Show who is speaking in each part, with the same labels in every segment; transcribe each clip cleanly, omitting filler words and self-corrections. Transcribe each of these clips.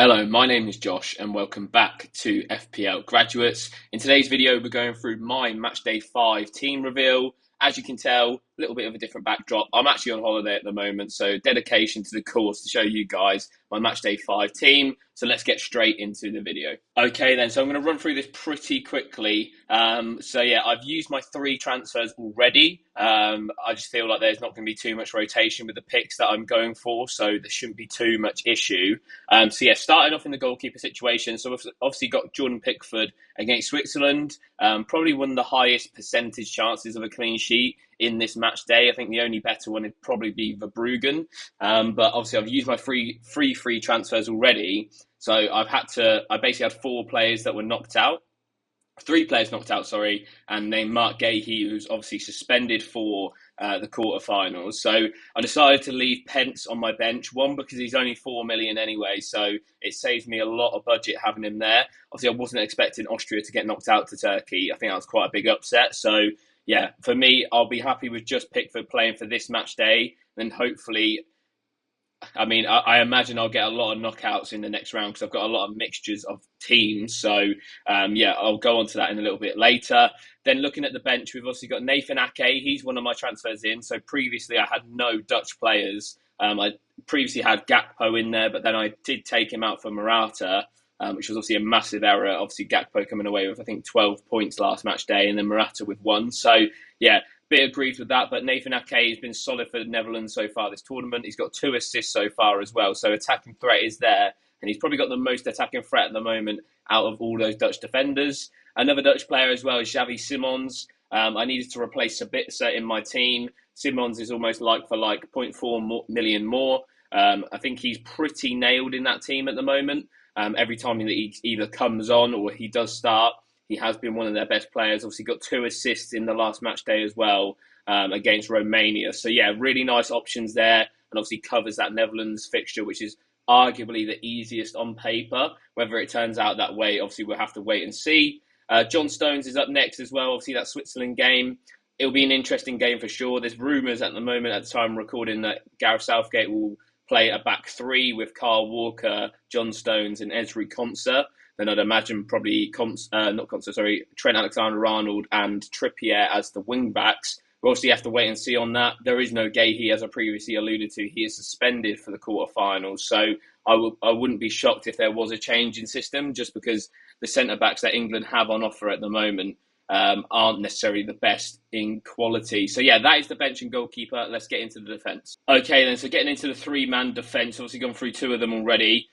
Speaker 1: Hello, my name is Josh and welcome back to FPL Graduates. In today's video, we're going through my Matchday 5 team reveal. As you can tell, a little bit of a different backdrop. I'm actually on holiday at the moment, so dedication to the cause to show you guys my Matchday 5 team. So let's get straight into the video. Okay then, so I'm going to run through this pretty quickly. I've used my 3 transfers already. I just feel like there's not going to be too much rotation with the picks that I'm going for, so there shouldn't be too much issue. Starting off in the goalkeeper situation. So we've obviously got Jordan Pickford against Switzerland. Probably one of the highest percentage chances of a clean sheet in this match day. I think the only better one would probably be Verbruggen. But obviously I've used my free transfers already. So I basically had 4 players that were knocked out. 3 players knocked out, sorry, and named Mark Gahey, who's obviously suspended for the quarterfinals. So I decided to leave Pence on my bench, one because he's only 4 million anyway, so it saves me a lot of budget having him there. Obviously, I wasn't expecting Austria to get knocked out to Turkey. I think that was quite a big upset. So yeah, for me, I'll be happy with just Pickford playing for this match day, and hopefully, I imagine I'll get a lot of knockouts in the next round because I've got a lot of mixtures of teams. So, I'll go on to that in a little bit later. Then looking at the bench, we've also got Nathan Ake. He's one of my transfers in. So previously I had no Dutch players. I previously had Gakpo in there, but then I did take him out for Morata, which was obviously a massive error. Obviously Gakpo coming away with, I think, 12 points last match day and then Morata with 1. So, yeah, bit of grief with that, but Nathan Ake has been solid for the Netherlands so far this tournament. He's got 2 assists so far as well, so attacking threat is there, and he's probably got the most attacking threat at the moment out of all those Dutch defenders. Another Dutch player as well is Xavi Simons. I needed to replace Sabitzer in my team. Simons is almost like for like 0.4 million more. I think he's pretty nailed in that team at the moment. Every time that he either comes on or he does start, he has been one of their best players. Obviously got 2 assists in the last match day as well against Romania. So yeah, really nice options there. And obviously covers that Netherlands fixture, which is arguably the easiest on paper. Whether it turns out that way, obviously we'll have to wait and see. John Stones is up next as well. Obviously that Switzerland game. It'll be an interesting game for sure. There's rumours at the moment at the time of recording that Gareth Southgate will play a back 3 with Kyle Walker, John Stones and Ezri Konsa. Then I'd imagine probably Trent Alexander-Arnold and Trippier as the wing-backs. We'll obviously have to wait and see on that. There is no Gahey, as I previously alluded to. He is suspended for the quarterfinals. So I wouldn't be shocked if there was a change in system, just because the centre-backs that England have on offer at the moment aren't necessarily the best in quality. So yeah, that is the bench and goalkeeper. Let's get into the defence. Okay then, so getting into the 3-man defence, obviously gone through 2 of them already.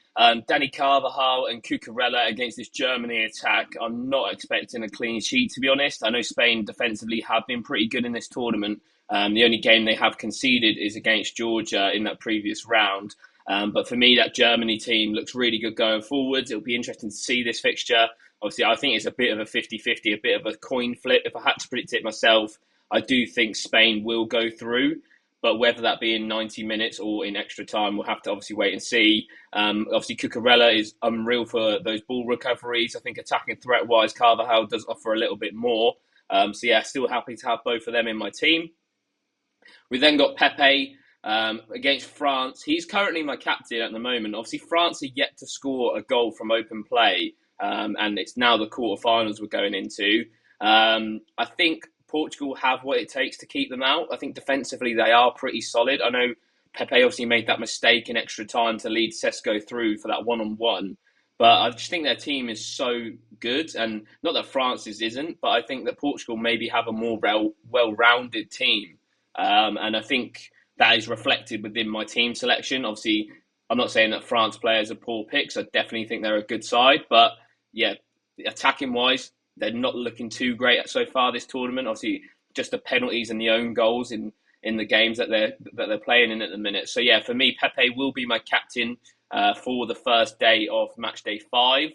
Speaker 1: Danny Carvajal and Cucurella against this Germany attack. I'm not expecting a clean sheet, to be honest. I know Spain defensively have been pretty good in this tournament. The only game they have conceded is against Georgia in that previous round. But for me, that Germany team looks really good going forwards. It'll be interesting to see this fixture. Obviously, I think it's a bit of a 50-50, a bit of a coin flip. If I had to predict it myself, I do think Spain will go through. But whether that be in 90 minutes or in extra time, we'll have to obviously wait and see. Obviously, Cucurella is unreal for those ball recoveries. I think attacking threat-wise, Carvajal does offer a little bit more. Still happy to have both of them in my team. We then got Pepe against France. He's currently my captain at the moment. Obviously, France are yet to score a goal from open play, and it's now the quarterfinals we're going into. I think Portugal have what it takes to keep them out. I think defensively they are pretty solid. I know Pepe obviously made that mistake in extra time to lead Sesko through for that one-on-one. But I just think their team is so good. And not that France's isn't, but I think that Portugal maybe have a more well-rounded team. And I think that is reflected within my team selection. Obviously, I'm not saying that France players are poor picks. I definitely think they're a good side. But yeah, attacking-wise, they're not looking too great so far this tournament. Obviously, just the penalties and the own goals in the games that they're playing in at the minute. So yeah, for me, Pepe will be my captain for the first day of Matchday 5,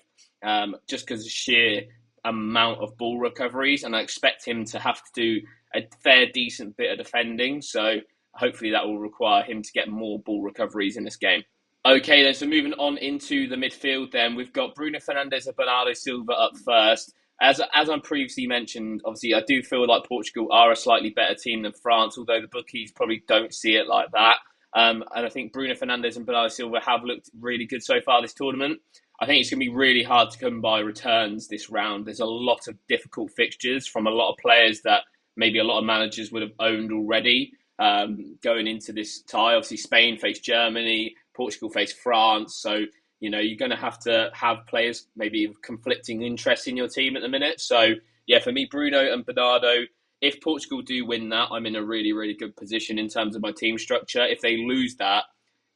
Speaker 1: just because of sheer amount of ball recoveries, and I expect him to have to do a fair decent bit of defending. So hopefully that will require him to get more ball recoveries in this game. Okay, then, so moving on into the midfield, then we've got Bruno Fernandes and Bernardo Silva up first. As I previously mentioned, obviously, I do feel like Portugal are a slightly better team than France, although the bookies probably don't see it like that. And I think Bruno Fernandes and Bernardo Silva have looked really good so far this tournament. I think it's going to be really hard to come by returns this round. There's a lot of difficult fixtures from a lot of players that maybe a lot of managers would have owned already going into this tie. Obviously, Spain face Germany, Portugal face France. So, you're going to have players maybe of conflicting interests in your team at the minute. So, yeah, for me, Bruno and Bernardo, if Portugal do win that, I'm in a really, really good position in terms of my team structure. If they lose that,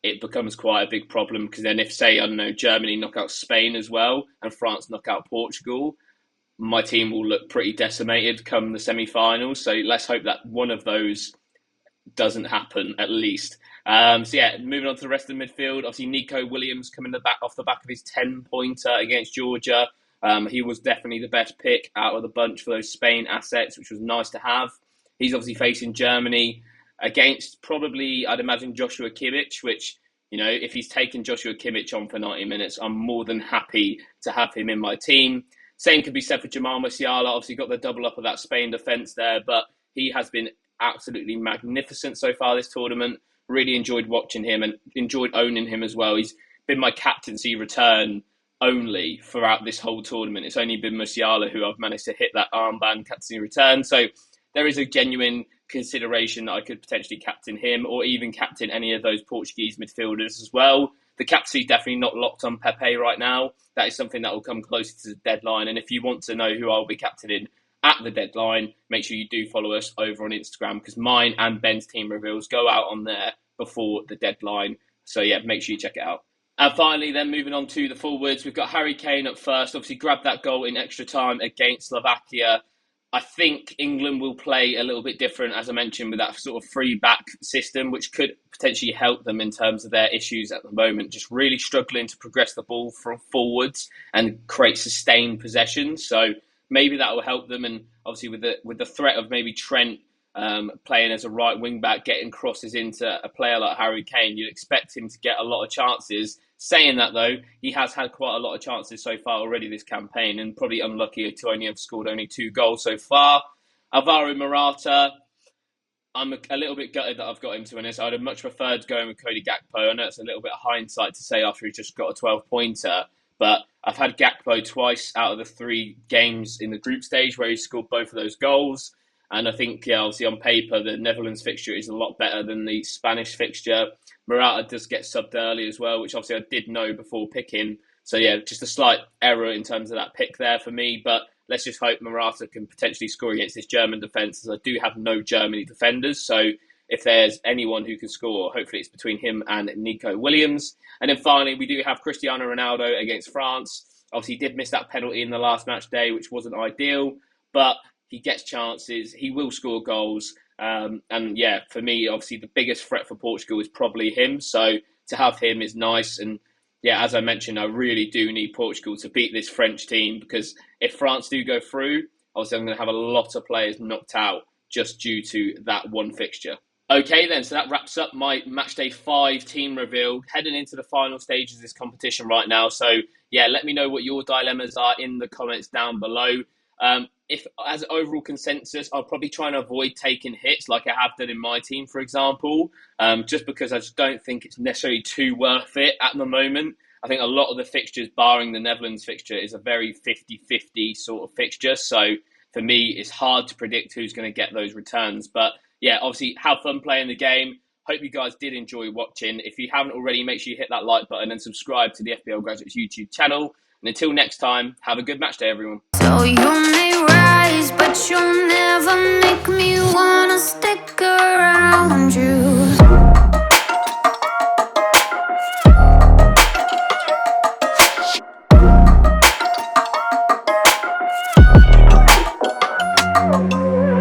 Speaker 1: it becomes quite a big problem because then if, say, I don't know, Germany knock out Spain as well and France knock out Portugal, my team will look pretty decimated come the semi-finals. So let's hope that one of those doesn't happen at least. Moving on to the rest of the midfield. Obviously, Nico Williams coming off the back of his 10-pointer against Georgia. He was definitely the best pick out of the bunch for those Spain assets, which was nice to have. He's obviously facing Germany against probably, I'd imagine, Joshua Kimmich, which, if he's taken Joshua Kimmich on for 90 minutes, I'm more than happy to have him in my team. Same could be said for Jamal Musiala. Obviously got the double up of that Spain defence there, but he has been absolutely magnificent so far this tournament. Really enjoyed watching him and enjoyed owning him as well. He's been my captaincy return only throughout this whole tournament. It's only been Musiala who I've managed to hit that armband captaincy return. So there is a genuine consideration that I could potentially captain him or even captain any of those Portuguese midfielders as well. The captaincy is definitely not locked on Pepe right now. That is something that will come closer to the deadline. And if you want to know who I'll be captaining at the deadline, make sure you do follow us over on Instagram because mine and Ben's team reveals go out on there before the deadline. So yeah, make sure you check it out. And finally, then moving on to the forwards, we've got Harry Kane up first. Obviously grabbed that goal in extra time against Slovakia. I think England will play a little bit different, as I mentioned, with that sort of free back system, which could potentially help them in terms of their issues at the moment. Just really struggling to progress the ball from forwards and create sustained possession. So maybe that will help them. And obviously with the threat of maybe Trent playing as a right wing back, getting crosses into a player like Harry Kane, you'd expect him to get a lot of chances. Saying that, though, he has had quite a lot of chances so far already this campaign and probably unlucky to only have scored only 2 goals so far. Alvaro Morata, I'm a little bit gutted that I've got him, to be honest. I'd have much preferred going with Cody Gakpo. I know it's a little bit of hindsight to say after he's just got a 12-pointer, but I've had Gakpo twice out of the 3 games in the group stage where he scored both of those goals. And I think, obviously on paper, the Netherlands fixture is a lot better than the Spanish fixture. Morata does get subbed early as well, which obviously I did know before picking. So yeah, just a slight error in terms of that pick there for me. But let's just hope Morata can potentially score against this German defence, as I do have no Germany defenders. So if there's anyone who can score, hopefully it's between him and Nico Williams. And then finally, we do have Cristiano Ronaldo against France. Obviously, he did miss that penalty in the last match day, which wasn't ideal. But he gets chances. He will score goals. And yeah, for me, obviously, the biggest threat for Portugal is probably him. So to have him is nice. And yeah, as I mentioned, I really do need Portugal to beat this French team because if France do go through, obviously I'm going to have a lot of players knocked out just due to that one fixture. Okay then, so that wraps up my Matchday 5 team reveal. Heading into the final stages of this competition right now. So yeah, let me know what your dilemmas are in the comments down below. If as an overall consensus, I'll probably try and avoid taking hits like I have done in my team, for example, just because I just don't think it's necessarily too worth it at the moment. I think a lot of the fixtures, barring the Netherlands fixture, is a very 50-50 sort of fixture. So for me, it's hard to predict who's going to get those returns. But yeah, obviously have fun playing the game. Hope you guys did enjoy watching. If you haven't already, make sure you hit that like button and subscribe to the FPL Graduates YouTube channel. And until next time, have a good match day, everyone. So you